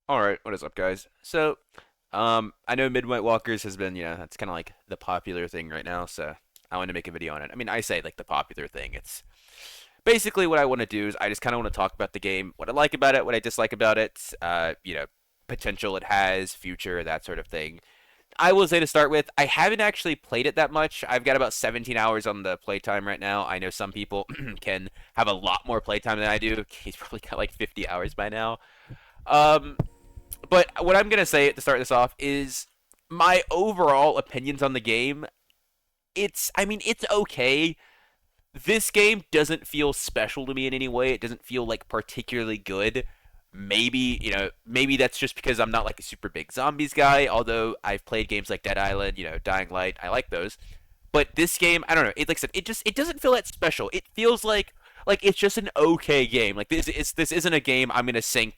Alright, what is up, guys? I know Midnight Walkers has been, that's kind of like the popular thing right now, so I want to make a video on it. I mean, I say like the popular thing. It's basically what I want to do is I just kind of want to talk about the game, what I like about it, what I dislike about it, potential it has, future, that sort of thing. I will say to start with, I haven't actually played it that much. I've got about 17 hours on the playtime right now. I know some people can have a lot more playtime than I do. He's probably got like 50 hours by now. Um, but what I'm gonna say to start this off is my overall opinions on the game. I mean, it's okay. This game doesn't feel special to me in any way. It doesn't feel like particularly good. Maybe, maybe that's just because I'm not like a super big zombies guy, although I've played games like Dead Island, Dying Light, I like those. But this game, I don't know. It like I said, it doesn't feel that special. It feels like it's just an okay game. Like this isn't a game I'm gonna sink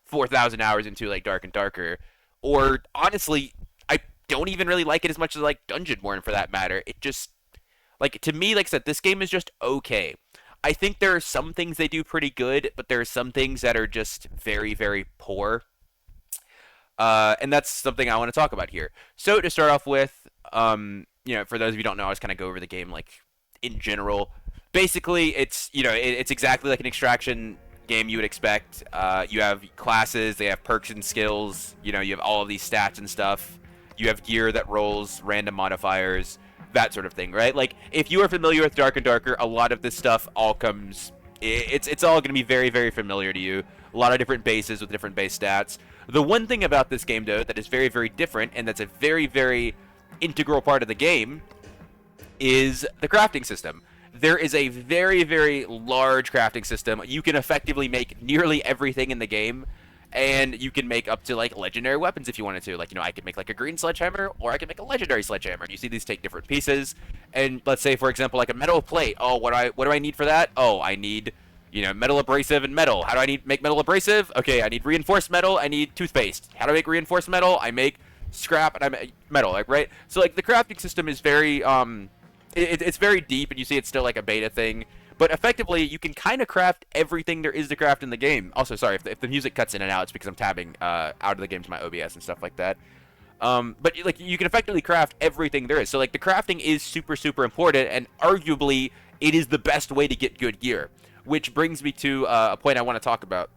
4,000 hours into like Dark and Darker, or honestly, I don't even really like it as much as like Dungeonborn for that matter. It just like to me, like I said, this game is just okay. I think there are some things they do pretty good, but there are some things that are just very, very poor. And that's something I want to talk about here. So to start off with, for those of you who don't know, I was kind of go over the game like in general. Basically, it's exactly like an extraction game you would expect. You have classes, they have perks and skills. You have all of these stats and stuff. You have gear that rolls random modifiers, that sort of thing, right? Like if you are familiar with Dark and Darker, a lot of this stuff all comes. It's all going to be very, very familiar to you. A lot of different bases with different base stats. The one thing about this game, though, that is very, very different, and that's a very, very integral part of the game, is the crafting system. There is a very, very large crafting system. You can effectively make nearly everything in the game, and you can make up to like legendary weapons if you wanted to. Like, I could make like a green sledgehammer, or I could make a legendary sledgehammer. And you see these take different pieces. And let's say, for example, like a metal plate. Oh, what do I need for that? Oh, I need metal abrasive and metal. How do I make metal abrasive? Okay, I need reinforced metal. I need toothpaste. How do I make reinforced metal? I make scrap and I make metal. Like, right. So like the crafting system is very it's very deep, and you see it's still like a beta thing. But effectively, you can kind of craft everything there is to craft in the game. Also, sorry, if the music cuts in and out, it's because I'm tabbing out of the game to my OBS and stuff like that. But like you can effectively craft everything there is. So like the crafting is super, super important, and arguably it is the best way to get good gear. Which brings me to a point I want to talk about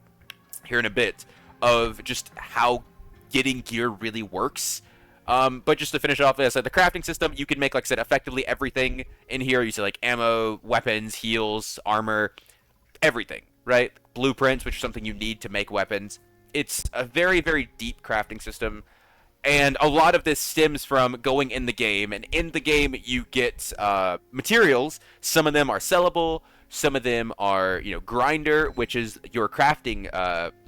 here in a bit of just how getting gear really works. But just to finish off this, the crafting system, you can make, like I said, effectively everything in here. You see, like, ammo, weapons, heals, armor, everything, right? Blueprints, which is something you need to make weapons. It's a very, very deep crafting system. And a lot of this stems from going in the game. And in the game, you get materials. Some of them are sellable. Some of them are, grinder, which is your crafting.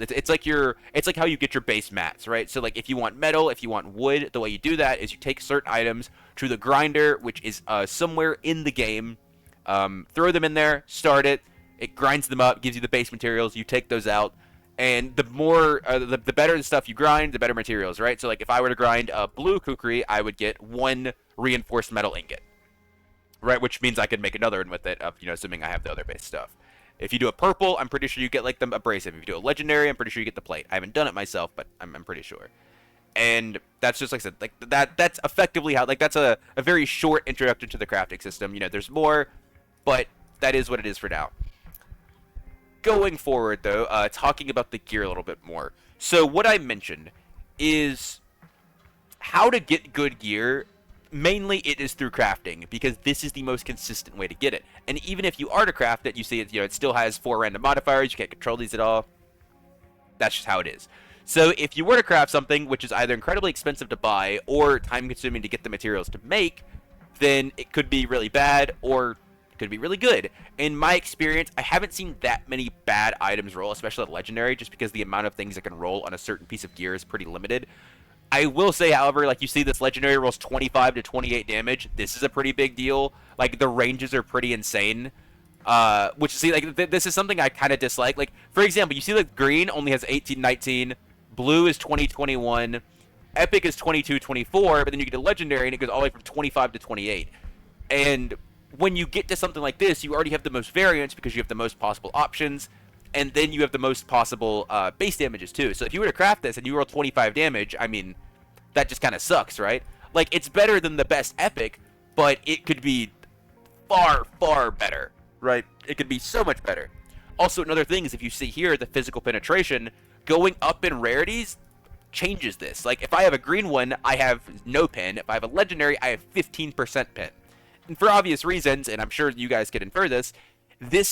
It's like how you get your base mats, right? So like if you want metal, if you want wood, the way you do that is you take certain items to the grinder, which is somewhere in the game. Throw them in there, start it. It grinds them up, gives you the base materials. You take those out. And the more, the better the stuff you grind, the better materials, right? So, like, if I were to grind a blue kukri, I would get one reinforced metal ingot, right? Which means I could make another one with it, assuming I have the other base stuff. If you do a purple, I'm pretty sure you get, like, the abrasive. If you do a legendary, I'm pretty sure you get the plate. I haven't done it myself, but I'm pretty sure. And that's just, like I said, like, that's effectively how, like, that's a very short introduction to the crafting system. There's more, but that is what it is for now. Going forward, though, talking about the gear a little bit more. So what I mentioned is how to get good gear. Mainly, it is through crafting, because this is the most consistent way to get it. And even if you are to craft it, you see it, it still has 4 random modifiers. You can't control these at all. That's just how it is. So if you were to craft something which is either incredibly expensive to buy or time-consuming to get the materials to make, then it could be really bad, or could be really good. In my experience, I haven't seen that many bad items roll, especially at legendary, just because the amount of things that can roll on a certain piece of gear is pretty limited. I will say, however, like you see this legendary rolls 25 to 28 damage. This is a pretty big deal. Like the ranges are pretty insane. Which see, like this is something I kind of dislike. Like for example, you see like green only has 18, 19, blue is 20, 21, epic is 22, 24, but then you get a legendary and it goes all the way from 25 to 28. And when you get to something like this, you already have the most variance because you have the most possible options. and then you have the most possible base damages too. So if you were to craft this and you roll 25 damage, I mean, that just kind of sucks, right? Like, it's better than the best epic, but it could be far, far better, right? It could be so much better. Also, another thing is, if you see here, the physical penetration going up in rarities changes this. Like, if I have a green one, I have no pin. If I have a legendary, I have 15% pin. And for obvious reasons, and I'm sure you guys can infer this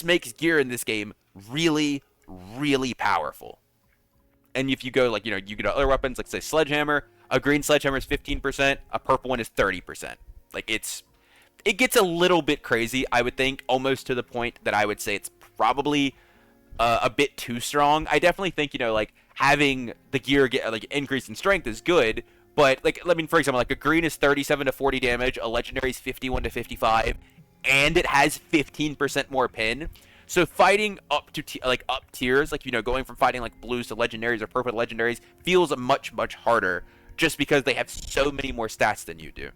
makes gear in this game really, really powerful. And if you go, like, you get other weapons, like, say, Sledgehammer, a green Sledgehammer is 15%, a purple one is 30%. Like, it gets a little bit crazy, I would think, almost to the point that I would say it's probably a bit too strong. I definitely think, like, having the gear get, like, increase in strength is good, but, like, I mean, for example, like, a green is 37 to 40 damage, a legendary is 51 to 55, and it has 15% more pin. So fighting up to up tiers, like, going from fighting like blues to legendaries or purple to legendaries feels much, much harder, just because they have so many more stats than you do.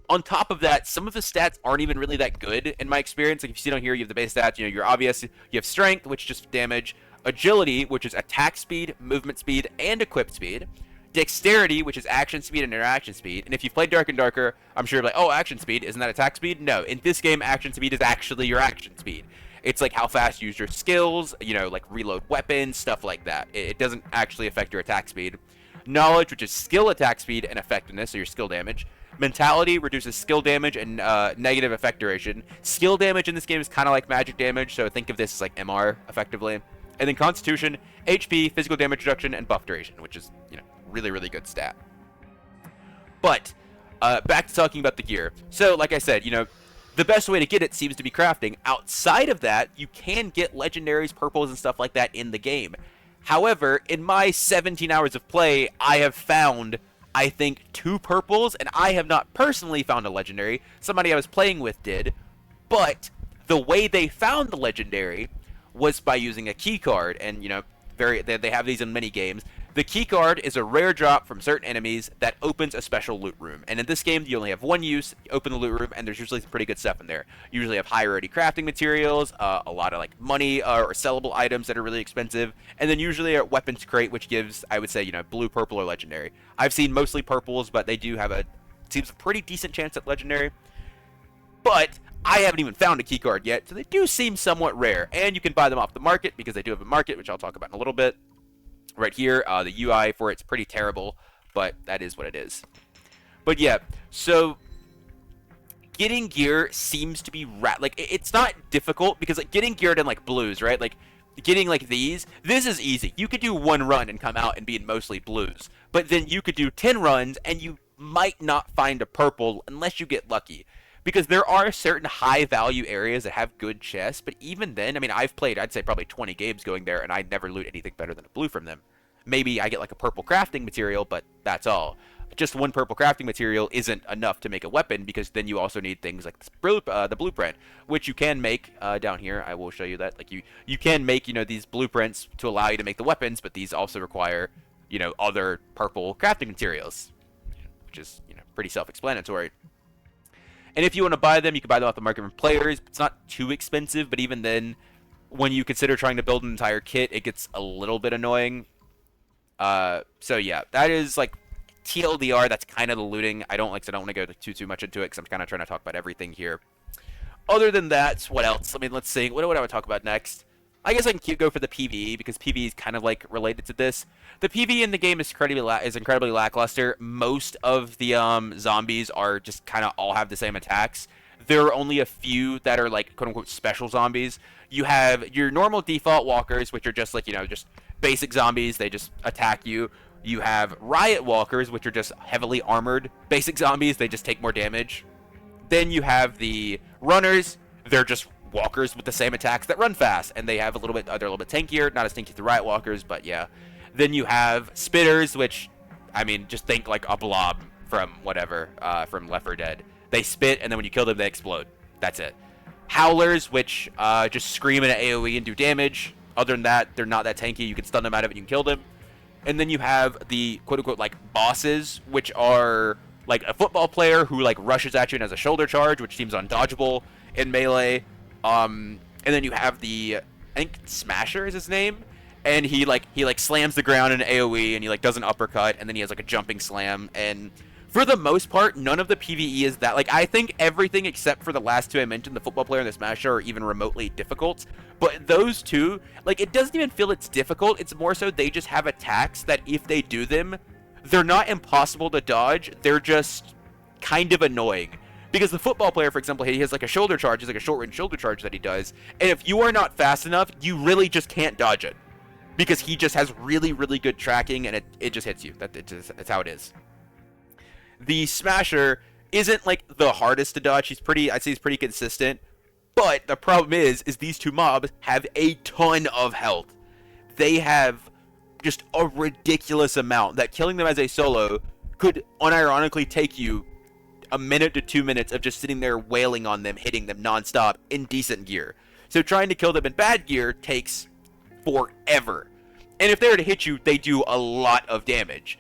On top of that, some of the stats aren't even really that good in my experience. Like, if you see down here, you have the base stats, you're obvious. You have strength, which is just damage, agility, which is attack speed, movement speed, and equip speed, dexterity, which is action speed and interaction speed. And if you've played Dark and Darker, I'm sure you're like, oh, action speed, isn't that attack speed? No, in this game, action speed is actually your action speed. It's like how fast you use your skills, like reload weapons, stuff like that. It doesn't actually affect your attack speed. Knowledge, which is skill attack speed and effectiveness, so your skill damage. Mentality reduces skill damage and negative effect duration. Skill damage in this game is kind of like magic damage, so think of this as like MR, effectively. And then Constitution, HP, physical damage reduction, and buff duration, which is, really, really good stat. But, back to talking about the gear. So, like I said, the best way to get it seems to be crafting. Outside of that, you can get legendaries, purples, and stuff like that in the game. However, in my 17 hours of play, I have found, I think, 2 purples, and I have not personally found a legendary. Somebody I was playing with did. But the way they found the legendary was by using a key card, and, they have these in many games. The key card is a rare drop from certain enemies that opens a special loot room. And in this game, you only have one use. You open the loot room, and there's usually some pretty good stuff in there. You usually have high rarity crafting materials, a lot of like money or sellable items that are really expensive, and then usually a weapons crate, which gives, I would say, blue, purple, or legendary. I've seen mostly purples, but they do have seems a pretty decent chance at legendary. But I haven't even found a key card yet, so they do seem somewhat rare. And you can buy them off the market, because they do have a market, which I'll talk about in a little bit. Right here, the UI for it's pretty terrible, but that is what it is. But yeah, so getting gear seems to be it's not difficult, because like getting geared in like blues, right? Like getting like this is easy. You could do one run and come out and be in mostly blues, but then you could do 10 runs and you might not find a purple unless you get lucky. Because there are certain high value areas that have good chests, but even then, I mean, I've played, I'd say probably 20 games going there, and I never loot anything better than a blue from them. Maybe I get like a purple crafting material, but that's all. Just one purple crafting material isn't enough to make a weapon, because then you also need things like the blueprint, which you can make down here. I will show you that. Like you can make, these blueprints to allow you to make the weapons, but these also require, other purple crafting materials, which is, pretty self-explanatory. And if you want to buy them, you can buy them off the market from players. It's not too expensive, but even then, when you consider trying to build an entire kit, it gets a little bit annoying. So yeah, that is like TLDR. That's kind of the looting. I don't want to go too much into it, because I'm kind of trying to talk about everything here. Other than that, what else? I mean, let's see. What do I want to talk about next? I guess I can go for the PvE, because PvE is kind of like related to this. The PvE in the game is incredibly lackluster. Most of the zombies are just kind of all have the same attacks. There are only a few that are like quote-unquote special zombies. You have your normal default walkers, which are just like, just basic zombies. They just attack you. You have riot walkers, which are just heavily armored basic zombies. They just take more damage. Then you have the runners. They're just walkers with the same attacks that run fast, and they have they're a little bit tankier, not as tanky as the riot walkers, but yeah. Then you have spitters, which, I mean, just think like a blob from from Left 4 Dead. They spit, and then when you kill them, they explode. That's it. Howlers, which just scream in an AoE and do damage. Other than that, they're not that tanky. You can stun them out of it and you can kill them. And then you have the quote-unquote like bosses, which are like a football player who like rushes at you and has a shoulder charge, which seems undodgeable in melee. And then you have the I think Smasher is his name, and he slams the ground in an AoE, and he like does an uppercut, and then he has like a jumping slam, and for the most part, none of the PvE is that, like, I think everything except for the last two I mentioned, the football player and the Smasher, are even remotely difficult. But those two, like, it doesn't even feel it's difficult. It's more so they just have attacks that if they do them, they're not impossible to dodge. They're just kind of annoying. Because the football player, for example, he has like a shoulder charge. It's like a short-range shoulder charge that he does. And if you are not fast enough, you really just can't dodge it. Because he just has really, really good tracking, and it just hits you. That's how it is. The Smasher isn't like the hardest to dodge. I'd say he's pretty consistent. But the problem is these two mobs have a ton of health. They have just a ridiculous amount that killing them as a solo could unironically take you a minute to 2 minutes of just sitting there wailing on them, hitting them nonstop in decent gear. So trying to kill them in bad gear takes forever. And if they were to hit you, they do a lot of damage.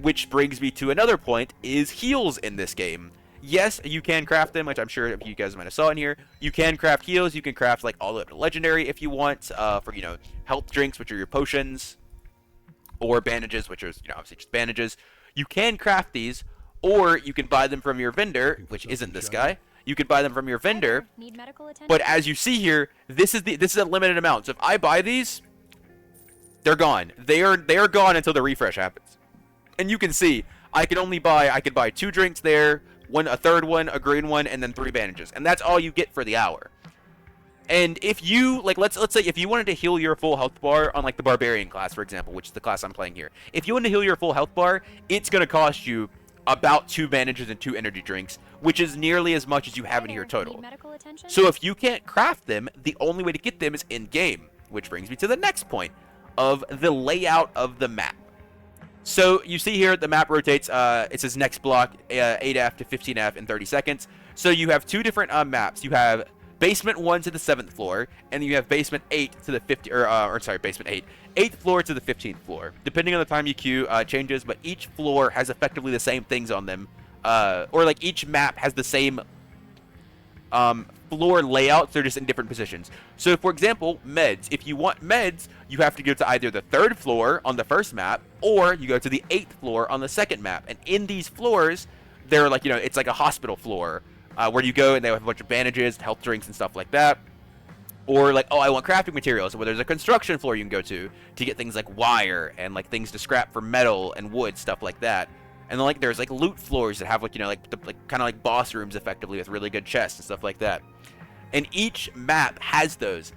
Which brings me to another point, is heals in this game. Yes, you can craft them, which I'm sure you guys might have saw in here. You can craft heals. You can craft like all the way up to legendary if you want, for, you know, health drinks, which are your potions, or bandages, which are, you know, obviously just bandages. You can craft these, or you can buy them from your vendor, which isn't this guy. You can buy them from your vendor. Need medical attention? But as you see here, this is a limited amount. So if I buy these, they're gone. They are gone until the refresh happens. And you can see, I could buy 2 drinks there, a third one, a green one, and then 3 bandages. And that's all you get for the hour. And if you, like, let's say if you wanted to heal your full health bar on, like, the Barbarian class, for example, which is the class I'm playing here. If you want to heal your full health bar, it's going to cost you about 2 bandages and 2 energy drinks, which is nearly as much as you have in here total. So if you can't craft them, the only way to get them is in-game. Which brings me to the next point of the layout of the map. So you see here the map rotates, it says next block 8F to 15F in 30 seconds. So you have 2 different maps. You have basement 1 to the 7th floor, and then you have basement 8 to the 8th floor to the 15th floor. Depending on the time you queue, changes, but each floor has effectively the same things on them. Or like each map has the same floor layouts, they're just in different positions. So for example, meds. If you want meds, you have to go to either the 3rd floor on the first map, or you go to the 8th floor on the second map. And in these floors, they're like, you know, it's like a hospital floor, where you go and they have a bunch of bandages, health drinks, and stuff like that. Or like, oh, I want crafting materials. Well, there's a construction floor you can go to get things like wire and like things to scrap for metal and wood, stuff like that. And then like there's like loot floors that have like, you know, like kind of like boss rooms effectively with really good chests and stuff like that. And each map has those,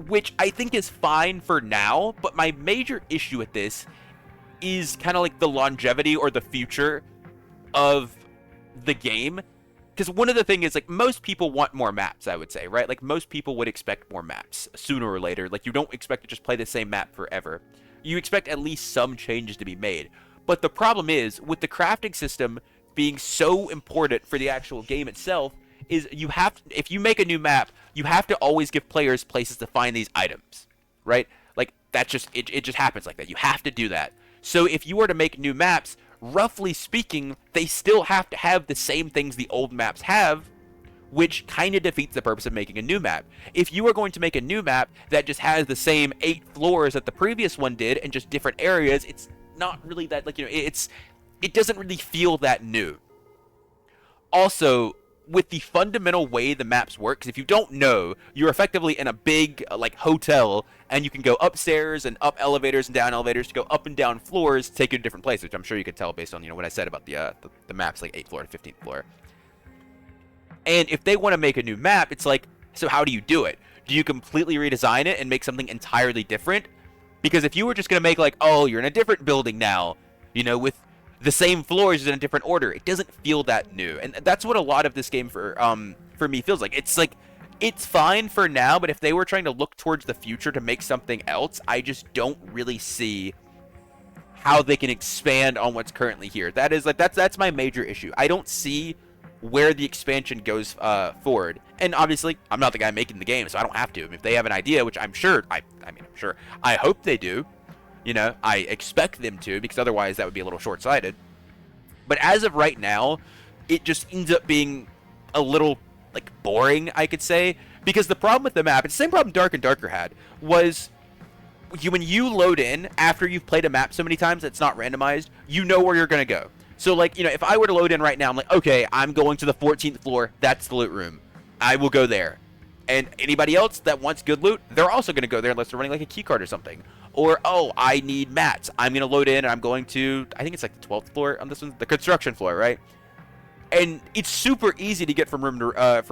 which I think is fine for now, but my major issue with this is kind of like the longevity or the future of the game. Because one of the things is, like, most people want more maps, I would say, right? Like, most people would expect more maps sooner or later. Like, you don't expect to just play the same map forever. You expect at least some changes to be made. But the problem is, with the crafting system being so important for the actual game itself, is you have, if you make a new map, you have to always give players places to find these items, right? Like, that's just, it just happens like that. You have to do that. So if you were to make new maps, roughly speaking, they still have to have the same things the old maps have, which kind of defeats the purpose of making a new map. If you are going to make a new map that just has the same 8 floors that the previous one did and just different areas, it's not really that, like, you know, it doesn't really feel that new. Also, with the fundamental way the maps work, because if you don't know, you're effectively in a big like hotel, and you can go upstairs and up elevators and down elevators to go up and down floors to take you to different places, which I'm sure you could tell based on, you know, what I said about the maps, like 8th floor to 15th floor. And if they want to make a new map, it's like, so how do you do it? Do you completely redesign it and make something entirely different? Because if you were just going to make like, oh, you're in a different building now, you know, with the same floors in a different order, it doesn't feel that new. And that's what a lot of this game for me feels like. It's like, it's fine for now, but if they were trying to look towards the future to make something else, I just don't really see how they can expand on what's currently here. That is like, that's my major issue. I don't see where the expansion goes forward. And obviously, I'm not the guy making the game, so I don't have to. I mean, if they have an idea, which I'm sure, I hope they do. You know, I expect them to, because otherwise that would be a little short-sighted. But as of right now, it just ends up being a little, like, boring, I could say. Because the problem with the map, it's the same problem Dark and Darker had, was when you load in after you've played a map so many times that's not randomized, you know where you're going to go. So, like, if I were to load in right now, I'm like, okay, I'm going to the 14th floor. That's the loot room. I will go there. And anybody else that wants good loot, they're also going to go there unless they're running, like, a key card or something. Or, oh, I need mats. I'm going to load in and I'm going to, I think it's like the 12th floor on this one, the construction floor, right? And it's super easy to get from room to,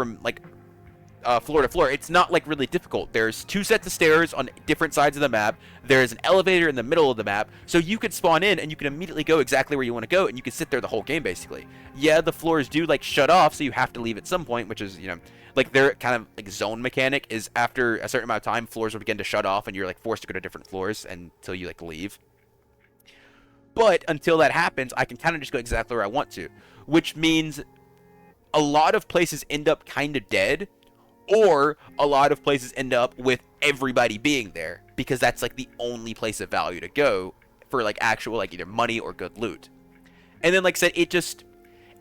floor to floor. It's not like really difficult. There's 2 sets of stairs on different sides of the map. There's an elevator in the middle of the map, so you can spawn in and you can immediately go exactly where you want to go, and you can sit there the whole game basically. Yeah, the floors do like shut off, so you have to leave at some point, which is, like their kind of like zone mechanic is after a certain amount of time, floors will begin to shut off and you're like forced to go to different floors until you like leave. But until that happens, I can kind of just go exactly where I want to, which means a lot of places end up kind of dead, or a lot of places end up with everybody being there because that's like the only place of value to go for like actual like either money or good loot. And then like I said,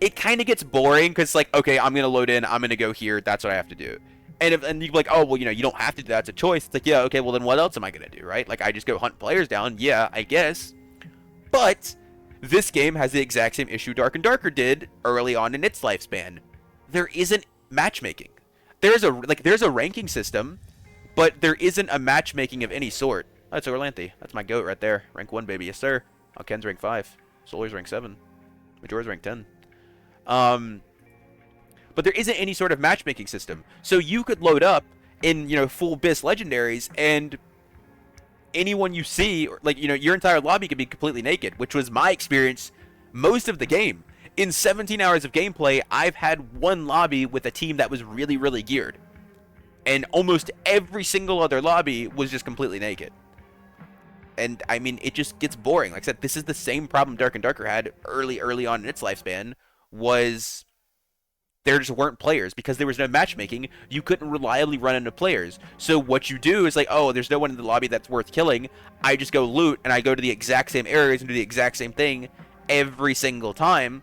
it kind of gets boring because like, okay, I'm gonna load in, I'm gonna go here, that's what I have to do. And you're like, oh well, you don't have to do that, it's a choice. It's like, yeah, okay, well then what else am I gonna do, right? Like I just go hunt players down, yeah, I guess. But this game has the exact same issue Dark and Darker did early on in its lifespan. There isn't matchmaking. There's a ranking system, but there isn't a matchmaking of any sort. Oh, that's Orlanthe. That's my goat right there. Rank 1, baby. Yes, sir. Oh, Ken's rank 5. Solar's rank 7. Majora's rank 10. But there isn't any sort of matchmaking system. So you could load up in, full BIS legendaries, and anyone you see, like, your entire lobby could be completely naked, which was my experience most of the game. In 17 hours of gameplay, I've had one lobby with a team that was really, really geared. And almost every single other lobby was just completely naked. And, I mean, it just gets boring. Like I said, this is the same problem Dark and Darker had early on in its lifespan, was there just weren't players. Because there was no matchmaking, you couldn't reliably run into players. So what you do is like, oh, there's no one in the lobby that's worth killing. I just go loot, and I go to the exact same areas and do the exact same thing every single time.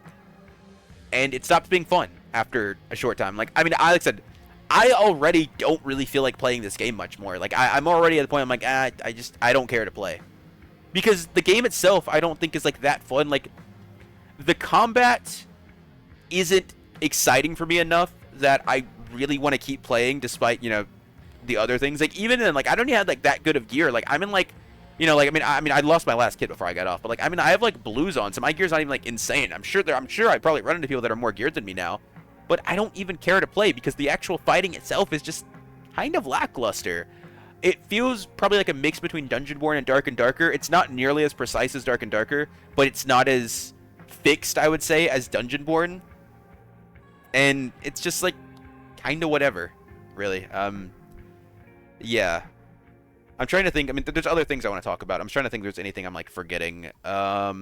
And it stops being fun after a short time. Like I said, I already don't really feel like playing this game much more. Like I'm already at the point I'm like, I don't care to play. Because the game itself, I don't think is like that fun. Like the combat isn't exciting for me enough that I really want to keep playing despite, the other things. Like even in like I don't even have like that good of gear. Like I'm in like I lost my last kit before I got off, but like, I have like blues on, so my gear's not even like insane. I'm sure I probably run into people that are more geared than me now, but I don't even care to play because the actual fighting itself is just kind of lackluster. It feels probably like a mix between Dungeonborn and Darker. It's not nearly as precise as Dark and Darker, but it's not as fixed, I would say, as Dungeonborn. And it's just like kind of whatever, really. Yeah. I'm trying to think. I mean, there's other things I want to talk about. I'm trying to think if there's anything I'm like forgetting. I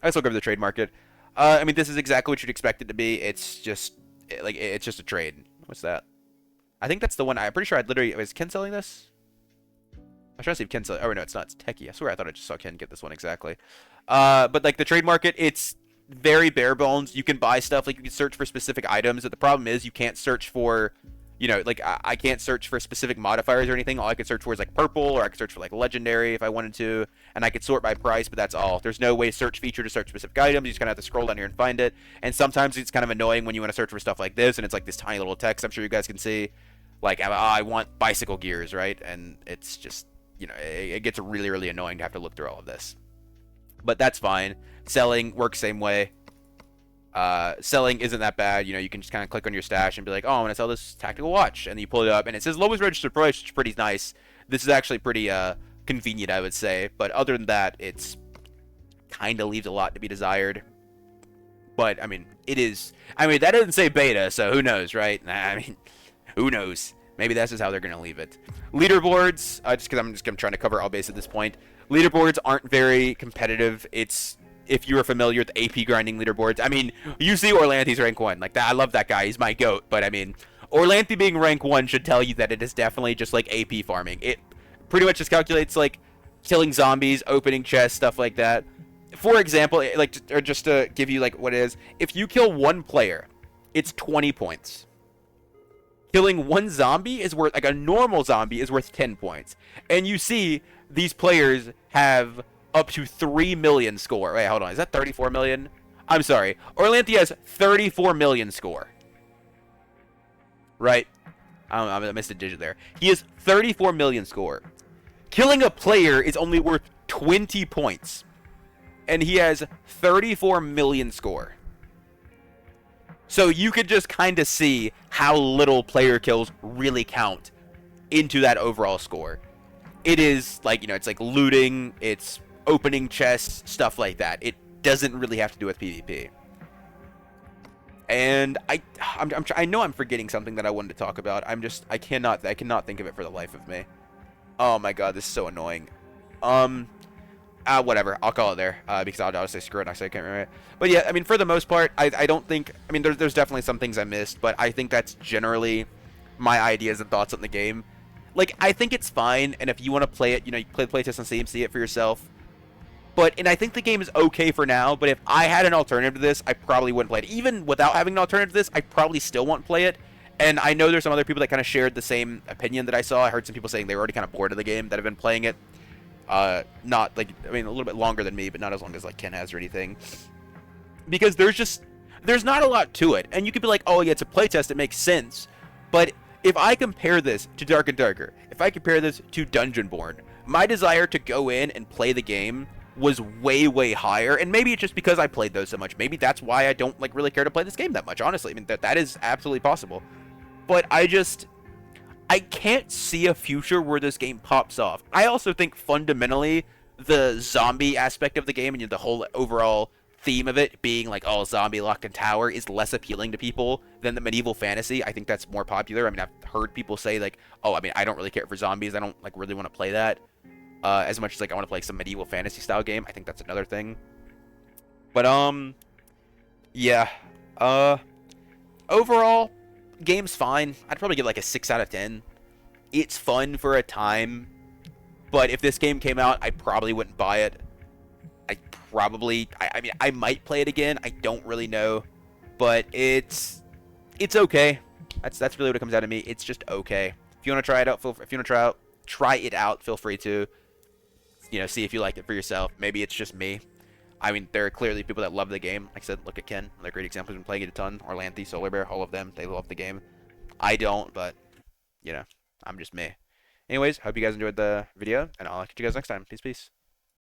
guess I'll go over the trade market. I mean, this is exactly what you'd expect it to be. It's just it's just a trade. What's that? I think that's the one. I'm pretty sure is Ken selling this? I'm trying to see if Ken selling. Oh no, it's not. It's Techie. I swear I thought I just saw Ken get this one exactly. But like the trade market, it's very bare bones. You can buy stuff. Like you can search for specific items. But the problem is you can't search for. Like I can't search for specific modifiers or anything. All I could search for is like purple, or I could search for like legendary if I wanted to, and I could sort by price, but that's all. There's no way search feature to search specific items. You just kind of have to scroll down here and find it. And sometimes it's kind of annoying when you want to search for stuff like this, and it's like this tiny little text. I'm sure you guys can see, like I want bicycle gears, right? And it's just it gets really, really annoying to have to look through all of this. But that's fine. Selling works same way. Selling isn't that bad. You can just kind of click on your stash and be like, oh, I'm going to sell this tactical watch. And you pull it up, and it says lowest registered price, which is pretty nice. This is actually pretty convenient, I would say. But other than that, it's kind of leaves a lot to be desired. But, I mean, it is... I mean, that doesn't say beta, so who knows, right? I mean, who knows? Maybe that's just how they're going to leave it. Leaderboards, just because I'm just trying to cover all base at this point. Leaderboards aren't very competitive. It's... If you are familiar with AP grinding leaderboards, I mean, you see Orlanthe's rank 1. Like, that, I love that guy. He's my goat. But, I mean, Orlanthe being rank 1 should tell you that it is definitely just, like, AP farming. It pretty much just calculates, like, killing zombies, opening chests, stuff like that. For example, like, or just to give you, like, what it is, if you kill one player, it's 20 points. Killing one zombie is worth, like a normal zombie is worth 10 points. And you see these players have up to 3 million score. Wait, hold on. Is that 34 million? I'm sorry. Orlanthi has 34 million score. Right? I missed a digit there. He has 34 million score. Killing a player is only worth 20 points. And he has 34 million score. So you could just kind of see how little player kills really count into that overall score. It is like, it's like looting, it's opening chests, stuff like that. It doesn't really have to do with PvP. And I know I'm forgetting something that I wanted to talk about. I cannot think of it for the life of me. Oh my god, this is so annoying. Whatever. I'll call it there because I'll say screw it. I can't remember it. But yeah, I mean, for the most part, I don't think. I mean, there's definitely some things I missed, but I think that's generally my ideas and thoughts on the game. Like, I think it's fine, and if you want to play it, you play the playtest on Steam, see it for yourself. And I think the game is okay for now, but if I had an alternative to this, I probably wouldn't play it. Even without having an alternative to this, I probably still won't play it. And I know there's some other people that kind of shared the same opinion that I saw. I heard some people saying they were already kind of bored of the game that have been playing it. Not like, I mean, a little bit longer than me, but not as long as like Ken has or anything. Because there's not a lot to it. And you could be like, oh yeah, it's a playtest, it makes sense. But if I compare this to Dark and Darker, if I compare this to Dungeonborn, my desire to go in and play the game was way, way higher. And maybe it's just because I played those so much. Maybe that's why I don't like really care to play this game that much, honestly. I mean, that is absolutely possible. But I can't see a future where this game pops off. I also think fundamentally the zombie aspect of the game and the whole overall theme of it being like, oh, zombie lock and tower is less appealing to people than the medieval fantasy. I think that's more popular. I mean, I've heard people say like, oh, I mean, I don't really care for zombies. I don't like really want to play that as much as like I want to play some medieval fantasy style game. I think that's another thing. But yeah. Overall, game's fine. I'd probably give like a 6 out of 10. It's fun for a time, but if this game came out, I probably wouldn't buy it. I mean, I might play it again. I don't really know, but it's okay. That's really what it comes down to me. It's just okay. If you want to try it out, try it out. Feel free to, see if you like it for yourself. Maybe it's just me. I mean, there are clearly people that love the game. Like I said, look at Ken. Another great example. He's been playing it a ton. Orlanthi, Solar Bear, all of them. They love the game. I don't, but, I'm just me. Anyways, hope you guys enjoyed the video, and I'll catch you guys next time. Peace, peace.